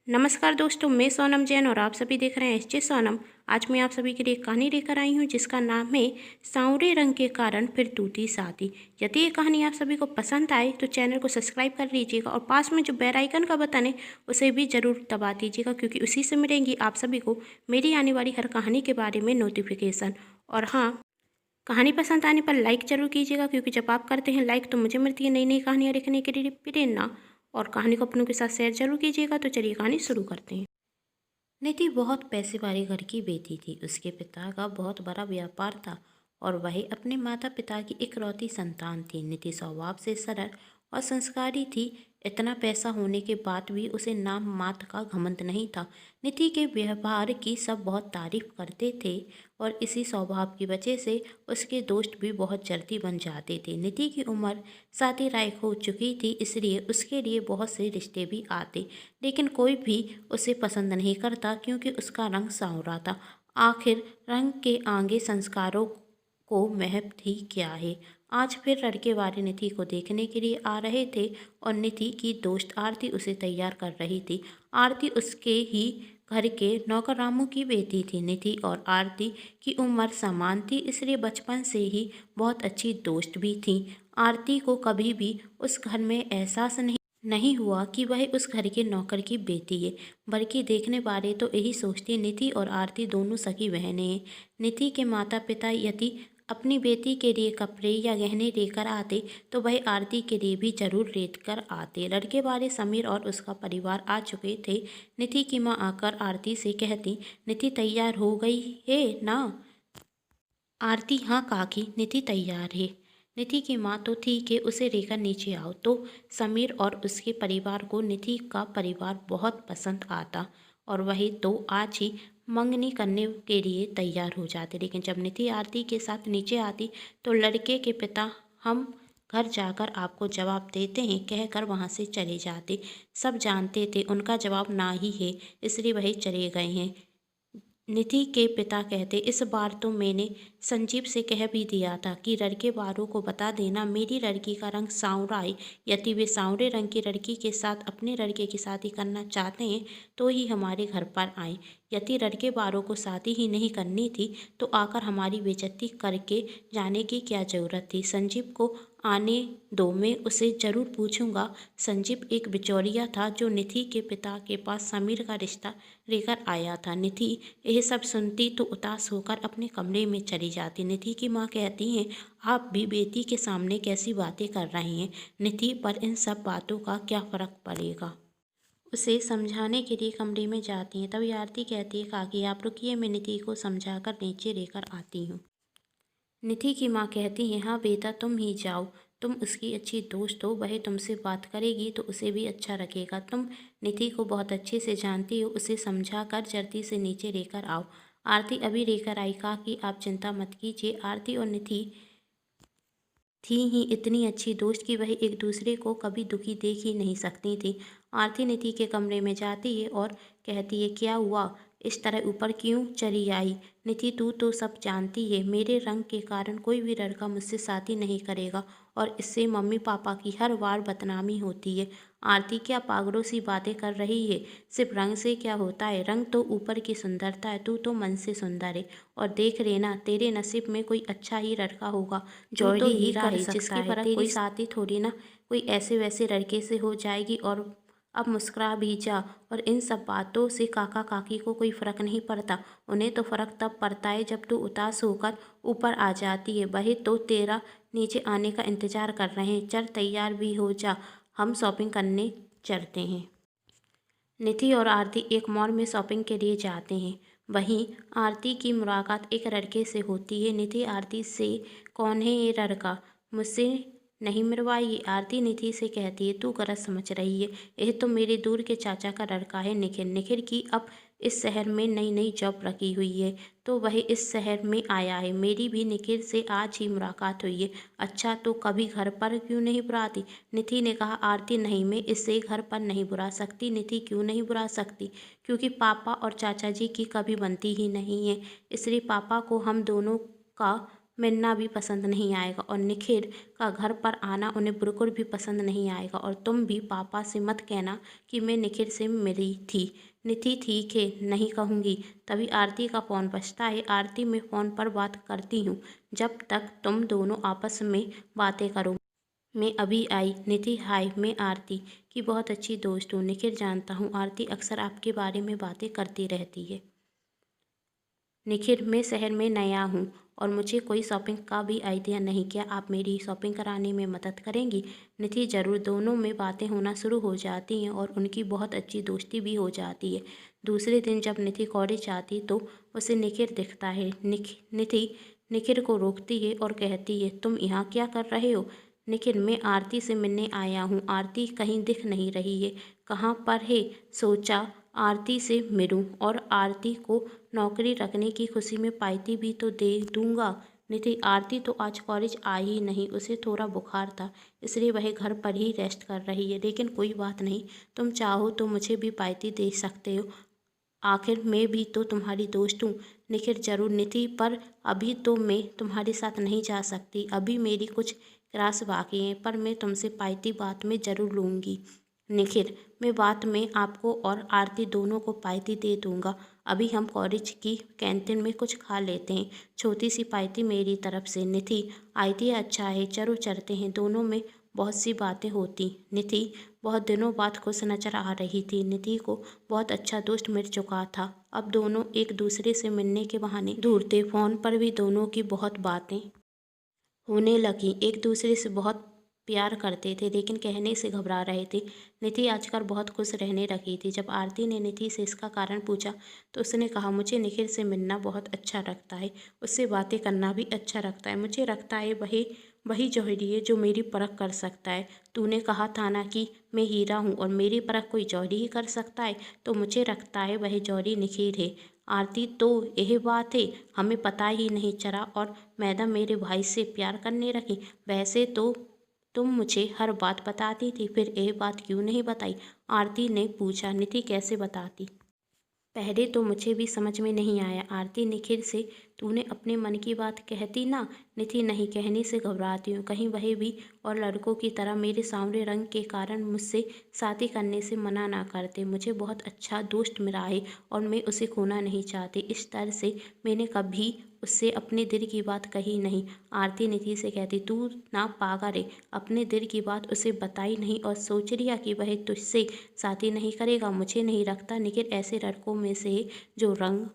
नमस्कार दोस्तों, मैं सोनम जैन और आप सभी देख रहे हैं एसजे सोनम। आज मैं आप सभी के लिए एक कहानी लेकर आई हूँ जिसका नाम है सांवरे रंग के कारण फिर टूटी शादी। यदि ये कहानी आप सभी को पसंद आए तो चैनल को सब्सक्राइब कर लीजिएगा और पास में जो बेल आइकन का बटन है उसे भी ज़रूर दबा दीजिएगा, क्योंकि उसी से मिलेंगी आप सभी को मेरी आने वाली हर कहानी के बारे में नोटिफिकेशन। और हाँ, कहानी पसंद आने पर लाइक ज़रूर कीजिएगा, क्योंकि जब आप करते हैं लाइक तो मुझे मिलती है नई नई कहानियाँ लिखने के लिए प्रेरणा। और कहानी को अपनों के साथ शेयर जरूर कीजिएगा। तो चलिए कहानी शुरू करते हैं। निधि बहुत पैसे वाले घर की बेटी थी। उसके पिता का बहुत बड़ा व्यापार था और वह अपने माता पिता की इकलौती संतान थी। निधि स्वभाव से सरल और संस्कारी थी। इतना पैसा होने के बाद भी उसे नाम मात्र का घमंड नहीं था। निधि के व्यवहार की सब बहुत तारीफ करते थे और इसी स्वभाव की वजह से उसके दोस्त भी बहुत जल्दी बन जाते थे। निधि की उम्र शादी लायक हो चुकी थी, इसलिए उसके लिए बहुत से रिश्ते भी आते, लेकिन कोई भी उसे पसंद नहीं करता, क्योंकि उसका रंग सांवरा था। आखिर रंग के आगे संस्कारों को महत्व ही क्या है। आज फिर लड़के वाले निधि को देखने के लिए आ रहे थे और निधि की दोस्त आरती उसे तैयार कर रही थी। आरती उसके ही घर के नौकर रामू की बेटी थी। निधि और आरती की उम्र समान थी, इसलिए बचपन से ही बहुत अच्छी दोस्त भी थी। आरती को कभी भी उस घर में एहसास नहीं हुआ कि वह उस घर के नौकर की बेटी है, बल्कि देखने वाले तो यही सोचते निधि और आरती दोनों सगी बहनें हैं। निधि के माता पिता यदि अपनी बेटी के लिए कपड़े या गहने लेकर आते तो वह आरती के लिए भी जरूर लेट कर आते। लड़के वाले समीर और उसका परिवार आ चुके थे। निधि की माँ आकर आरती से कहती, निधि तैयार हो गई है ना? आरती, हाँ काकी, निधि तैयार है। निधि की माँ, तो ठीक है, उसे लेकर नीचे आओ। तो समीर और उसके परिवार को निधि का परिवार बहुत पसंद आता और वही तो आज ही मंगनी करने के लिए तैयार हो जाते। लेकिन जब निधि आरती के साथ नीचे आती तो लड़के के पिता, हम घर जाकर आपको जवाब देते हैं, कहकर वहाँ से चले जाते। सब जानते थे उनका जवाब ना ही है, इसलिए वही चले गए हैं। निधि के पिता कहते, इस बार तो मैंने संजीव से कह भी दिया था कि लड़के वालों को बता देना मेरी लड़की का रंग सांवरा है। यदि वे सांवरे रंग की लड़की के साथ अपने लड़के की शादी करना चाहते हैं तो ही हमारे घर पर आए। यदि लड़के वालों को शादी ही नहीं करनी थी तो आकर हमारी बेइज्जती करके जाने की क्या ज़रूरत थी। संजीव को आने दो, मैं उसे ज़रूर पूछूंगा। संजीव एक बिचौलिया था जो निधि के पिता के पास समीर का रिश्ता लेकर आया था। निधि यह सब सुनती तो उदास होकर अपने कमरे में चली जाती। निधि की माँ कहती हैं, आप भी बेटी के सामने कैसी बातें कर रहे हैं निधि, पर इन सब बातों का क्या फ़र्क पड़ेगा। उसे समझाने के लिए कमरे में जाती हैं। तभी आरती कहती है, काकी आप रुकिए, मैं निधि को समझाकर नीचे लेकर आती हूँ। निधि की माँ कहती हैं, हाँ बेटा, तुम ही जाओ, तुम उसकी अच्छी दोस्त हो, वह तुमसे बात करेगी तो उसे भी अच्छा लगेगा। तुम निधि को बहुत अच्छे से जानती हो, उसे समझा कर जल्दी से नीचे लेकर आओ। आरती अभी लेकर आई, कहा कि आप चिंता मत कीजिए। आरती और निधि थी ही इतनी अच्छी दोस्त कि वह एक दूसरे को कभी दुखी देख ही नहीं सकती थी। आरती निधि के कमरे में जाती है और कहती है, क्या हुआ, इस तरह ऊपर क्यों चली आई? निधि, तू तो सब जानती है, मेरे रंग के कारण कोई भी लड़का मुझसे शादी नहीं करेगा और इससे मम्मी पापा की हर बार बदनामी होती है। आरती, क्या पागलों सी बातें कर रही है? सिर्फ रंग से क्या होता है? रंग तो ऊपर की सुंदरता है, तू तो मन से सुंदर है। और देख लेना, तेरे नसीब में कोई अच्छा ही लड़का होगा जो तो हीरा है, जिसकी परख कोई शादी थोड़ी ना कोई ऐसे वैसे लड़के से हो जाएगी। और अब मुस्कुरा भी जा। और इन सब बातों से काका काकी को कोई फ़र्क नहीं पड़ता, उन्हें तो फ़र्क तब पड़ता है जब तू उदास होकर ऊपर आ जाती है। वही तो तेरा नीचे आने का इंतज़ार कर रहे हैं। चल तैयार भी हो जा, हम शॉपिंग करने चलते हैं। निधि और आरती एक मॉल में शॉपिंग के लिए जाते हैं। वहीं आरती की मुलाकात एक लड़के से होती है। निधि आरती से, कौन है ये लड़का, मुझसे नहीं मिलवाइए। आरती निधि से कहती है, तू गलत समझ रही है, यह तो मेरे दूर के चाचा का लड़का है निखिल। निखिल की अब इस शहर में नई नई जॉब लगी हुई है तो वह इस शहर में आया है। मेरी भी निखिल से आज ही मुलाकात हुई है। अच्छा, तो कभी घर पर क्यों नहीं बुलाती? निधि ने कहा। आरती, नहीं, मैं इसे घर पर नहीं बुला सकती। निधि, क्यों नहीं बुला सकती? क्योंकि पापा और चाचा जी की कभी बनती ही नहीं है, इसलिए पापा को हम दोनों का मिलना भी पसंद नहीं आएगा और निखिल का घर पर आना उन्हें बिल्कुल भी पसंद नहीं आएगा। और तुम भी पापा से मत कहना कि मैं निखिल से मिली थी। निधि ठीक है, नहीं कहूँगी। तभी आरती का फ़ोन बजता है। आरती, मैं फ़ोन पर बात करती हूँ जब तक तुम दोनों आपस में बातें करो। मैं अभी आई। निधि, हाय, मैं आरती की बहुत अच्छी दोस्त हूँ। निखिल, जानता हूँ आरती अक्सर आपके बारे में बातें करती रहती है। निखिल, मैं शहर में नया हूँ और मुझे कोई शॉपिंग का भी आइडिया नहीं। क्या आप मेरी शॉपिंग कराने में मदद करेंगी? निधि, ज़रूर। दोनों में बातें होना शुरू हो जाती हैं और उनकी बहुत अच्छी दोस्ती भी हो जाती है। दूसरे दिन जब निधि कॉलेज आती तो उसे निखिल दिखता है। निधि निखिल को रोकती है और कहती है, तुम यहाँ क्या कर रहे हो? निखिल, मैं आरती से मिलने आया हूँ। आरती कहीं दिख नहीं रही है। कहाँ पर है? सोचा आरती से मिलूं और आरती को नौकरी रखने की खुशी में पार्टी भी तो दे दूंगा। निधि, आरती तो आज कॉलेज आई ही नहीं। उसे थोड़ा बुखार था, इसलिए वह घर पर ही रेस्ट कर रही है। लेकिन कोई बात नहीं, तुम चाहो तो मुझे भी पार्टी दे सकते हो। आखिर मैं भी तो तुम्हारी दोस्त हूँ। निखिल, जरूर निधि, पर अभी तो मैं तुम्हारे साथ नहीं जा सकती। अभी मेरी कुछ क्लास बाकी हैं, पर मैं तुमसे पार्टी बाद में ज़रूर लूँगी। निखिल, मैं बाद में आपको और आरती दोनों को पार्टी दे दूँगा। अभी हम कॉलेज की कैंटीन में कुछ खा लेते हैं। छोटी सी पार्टी मेरी तरफ से। निधि, आइडिया अच्छा है, चलो चलते हैं। दोनों में बहुत सी बातें होती। निधि बहुत दिनों बाद खुश नजर आ रही थी। निधि को बहुत अच्छा दोस्त मिल चुका था। अब दोनों एक दूसरे से मिलने के बहाने ढूंढते। फ़ोन पर भी दोनों की बहुत बातें होने लगी। एक दूसरे से बहुत प्यार करते थे, लेकिन कहने से घबरा रहे थे। निधि आजकल बहुत खुश रहने लगी थी। जब आरती ने निधि से इसका कारण पूछा तो उसने कहा, मुझे निखिल से मिलना बहुत अच्छा लगता है। उससे बातें करना भी अच्छा लगता है। मुझे लगता है वही वही जौहरी है जो मेरी परख कर सकता है। तूने कहा था ना कि मैं हीरा हूँ और मेरी परख कोई जौहरी ही कर सकता है, तो मुझे लगता है वही जौहरी निखिल है। आरती, तो यही बात है, हमें पता ही नहीं चला और मैडम मेरे भाई से प्यार करने लगी। वैसे तो तुम मुझे हर बात बताती थी, फिर यह बात क्यों नहीं बताई? आरती ने पूछा। निधि, कैसे बताती? पहले तो मुझे भी समझ में नहीं आया। आरती, निखिल से तूने अपने मन की बात कहती ना? निधि, नहीं, कहने से घबराती हूँ। कहीं वह भी और लड़कों की तरह मेरे सांवरे रंग के कारण मुझसे शादी करने से मना ना करते। मुझे बहुत अच्छा दोस्त मिला है और मैं उसे खोना नहीं चाहती। इस तरह से मैंने कभी उससे अपने दिल की बात कही नहीं। आरती निधि से कहती, तू ना पागल है, अपने दिल की बात उसे बताई नहीं और सोच लिया कि वह तुझसे शादी नहीं करेगा। मुझे नहीं लगता निखिल ऐसे लड़कों में से है जो रंग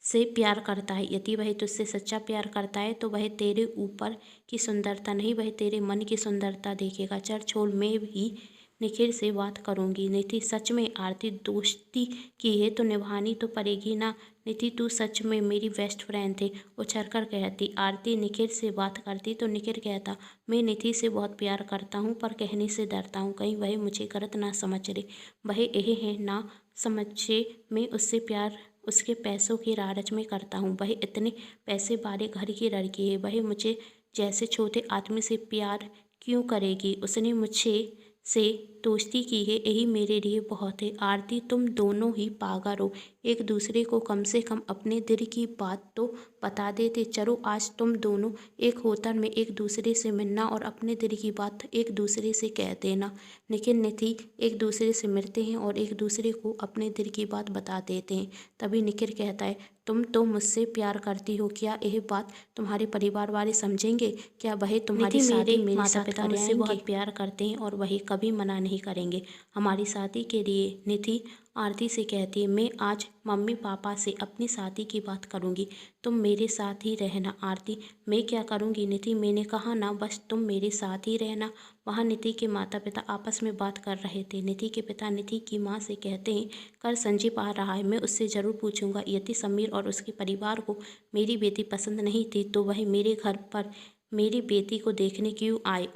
से प्यार करता है। यदि वह तुझसे सच्चा प्यार करता है तो वह तेरे ऊपर की सुंदरता नहीं, वह तेरे मन की सुंदरता देखेगा। चल छोड़, मैं भी निखिल से बात करूंगी। निधि, सच में? आरती, दोस्ती की है तो निभानी तो पड़ेगी ना। निधि, तू सच में मेरी बेस्ट फ्रेंड थे, उछलकर कहती। आरती निखिल से बात करती तो निखिल कहता, मैं निधि से बहुत प्यार करता हूँ, पर कहने से डरता हूँ, कहीं वह मुझे गलत ना समझ ले। वह यही है ना समझे, मैं उससे प्यार उसके पैसों की लालच में करता हूँ। वह इतने पैसे वाले घर की लड़की है, वह मुझे जैसे छोटे आदमी से प्यार क्यों करेगी? उसने मुझे से दोस्ती की है, यही मेरे लिए बहुत है। आरती, तुम दोनों ही पागल हो। एक दूसरे को कम से कम अपने दिल की बात तो बता देते। चलो आज तुम दोनों एक होटल में एक दूसरे से मिलना और अपने दिल की बात एक दूसरे से कह देना। निखिल निधि एक दूसरे से मिलते हैं और एक दूसरे को अपने दिल की बात बता देते हैं। तभी निखिल कहता है, तुम तो मुझसे प्यार करती हो, क्या यह बात तुम्हारे परिवार वाले समझेंगे? क्या वह तुम्हारी शादी मेरे साथ कराएंगे? मुझसे बहुत प्यार करते हैं और वही कभी मना नहीं करेंगे हमारी शादी के लिए। निधि आरती से कहती है, मैं आज मम्मी पापा से अपनी शादी की बात करूंगी, तुम मेरे साथ ही रहना। आरती, मैं क्या करूंगी निधि? मैंने कहा ना, बस तुम मेरे साथ ही रहना। वहाँ निधि के माता पिता आपस में बात कर रहे थे। निधि के पिता निधि की माँ से कहते हैं, कल संजीव आ रहा है, मैं उससे ज़रूर पूछूंगा। यदि समीर और उसके परिवार को मेरी बेटी पसंद नहीं थी तो वह मेरे घर पर मेरी बेटी को देखने क्यों आए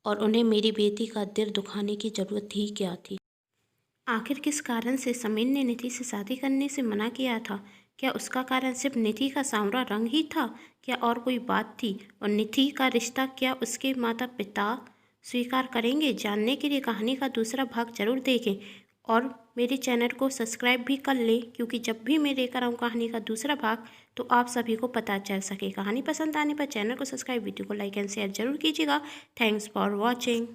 और उन्हें मेरी बेटी का दिल दुखाने की ज़रूरत ही क्या थी? आखिर किस कारण से समीर ने निधि से शादी करने से मना किया था? क्या उसका कारण सिर्फ निधि का सांवरा रंग ही था? क्या और कोई बात थी? और निधि का रिश्ता क्या उसके माता पिता स्वीकार करेंगे? जानने के लिए कहानी का दूसरा भाग जरूर देखें। और मेरे चैनल को सब्सक्राइब भी कर लें, क्योंकि जब भी मैं लेकर आऊँ कहानी का दूसरा भाग तो आप सभी को पता चल सके। कहानी पसंद आने पर चैनल को सब्सक्राइब, वीडियो को लाइक एंड शेयर जरूर कीजिएगा। Thanks for watching.